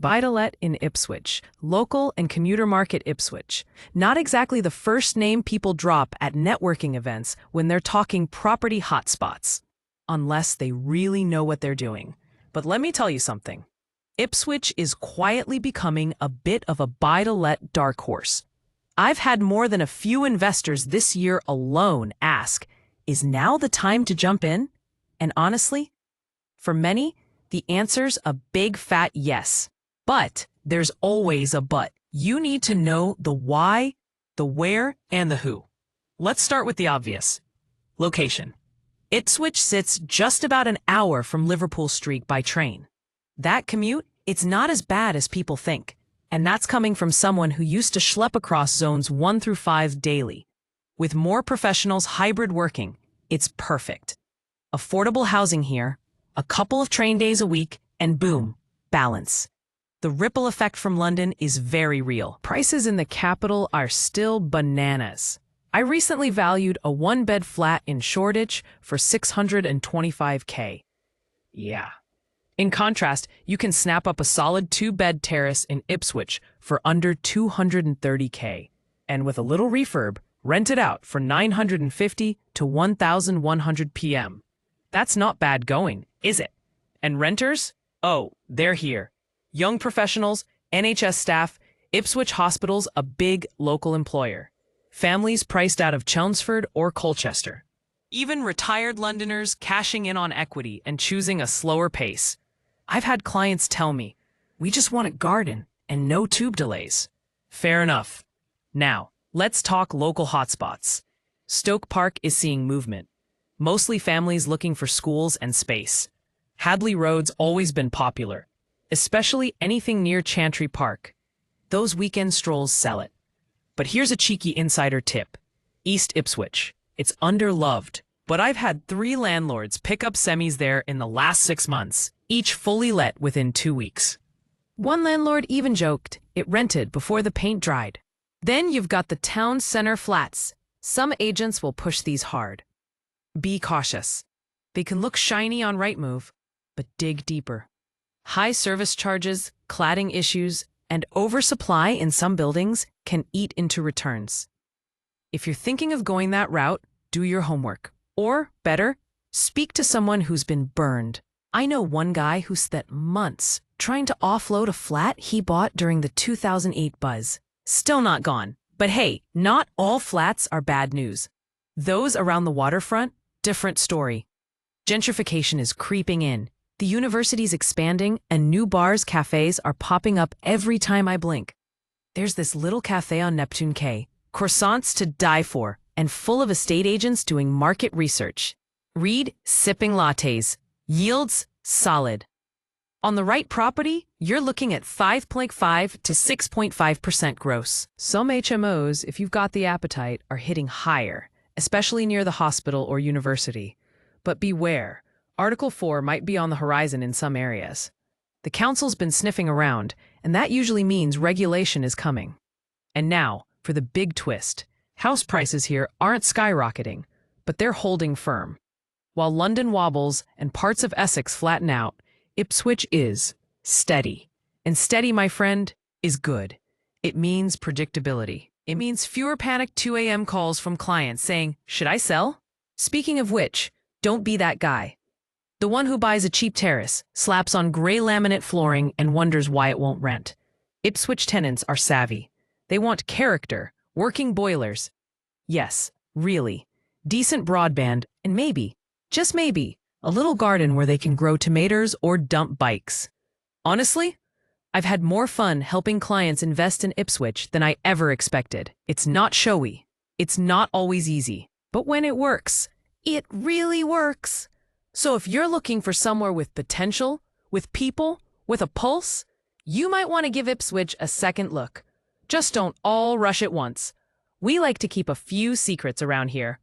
Buy-to-let in Ipswich, local and commuter market Ipswich. Not exactly the first name people drop at networking events when they're talking property hotspots, unless they really know what they're doing. But let me tell you something. Ipswich is quietly becoming a bit of a buy-to-let dark horse. I've had more than a few investors this year alone ask, is now the time to jump in? And honestly, for many, the answer's a big fat yes. But there's always a but. You need to know the why, the where, and the who. Let's start with the obvious. Location. Ipswich sits just about an hour from Liverpool Street by train. That commute, it's not as bad as people think. And that's coming from someone who used to schlep across zones 1 through 5 daily. With more professionals hybrid working, it's perfect. Affordable housing here, a couple of train days a week, and boom, balance. The ripple effect from London is very real. Prices in the capital are still bananas. I recently valued a one-bed flat in Shoreditch for $625K. Yeah. In contrast, you can snap up a solid two-bed terrace in Ipswich for under $230K. And with a little refurb, rent it out for $950 to $1,100 PM. That's not bad going, is it? And renters? Oh, they're here. Young professionals, NHS staff, Ipswich Hospital's a big local employer. Families priced out of Chelmsford or Colchester. Even retired Londoners cashing in on equity and choosing a slower pace. I've had clients tell me, we just want a garden and no tube delays. Fair enough. Now, let's talk local hotspots. Stoke Park is seeing movement. Mostly families looking for schools and space. Hadley Road's always been popular, especially anything near Chantry Park. Those weekend strolls sell it. But here's a cheeky insider tip. East Ipswich. It's underloved, but I've had 3 landlords pick up semis there in the last 6 months, each fully let within 2 weeks. One landlord even joked it rented before the paint dried. Then you've got the town center flats. Some agents will push these hard. Be cautious. They can look shiny on Rightmove, but dig deeper. High service charges, cladding issues, and oversupply in some buildings can eat into returns. If you're thinking of going that route, do your homework. Or, better, speak to someone who's been burned. I know one guy who spent months trying to offload a flat he bought during the 2008 buzz. Still not gone. But hey, not all flats are bad news. Those around the waterfront, different story. Gentrification is creeping in. The university's expanding, and new bars, cafes are popping up every time I blink. There's this little cafe on Neptune Quay, croissants to die for, and full of estate agents doing market research. Read, sipping lattes. Yields, solid. On the right property, you're looking at 5.5 to 6.5% gross. Some HMOs, if you've got the appetite, are hitting higher, especially near the hospital or university. But beware. Article 4 might be on the horizon in some areas. The council's been sniffing around, and that usually means regulation is coming. And now, for the big twist. House prices here aren't skyrocketing, but they're holding firm. While London wobbles and parts of Essex flatten out, Ipswich is steady. And steady, my friend, is good. It means predictability. It means fewer panicked 2 a.m. calls from clients saying, should I sell? Speaking of which, don't be that guy. The one who buys a cheap terrace, slaps on gray laminate flooring, and wonders why it won't rent. Ipswich tenants are savvy. They want character, working boilers. Yes, really. Decent broadband, and maybe, just maybe, a little garden where they can grow tomatoes or dump bikes. Honestly, I've had more fun helping clients invest in Ipswich than I ever expected. It's not showy. It's not always easy. But when it works, it really works. So if you're looking for somewhere with potential, with people, with a pulse, you might want to give Ipswich a second look. Just don't all rush at once. We like to keep a few secrets around here.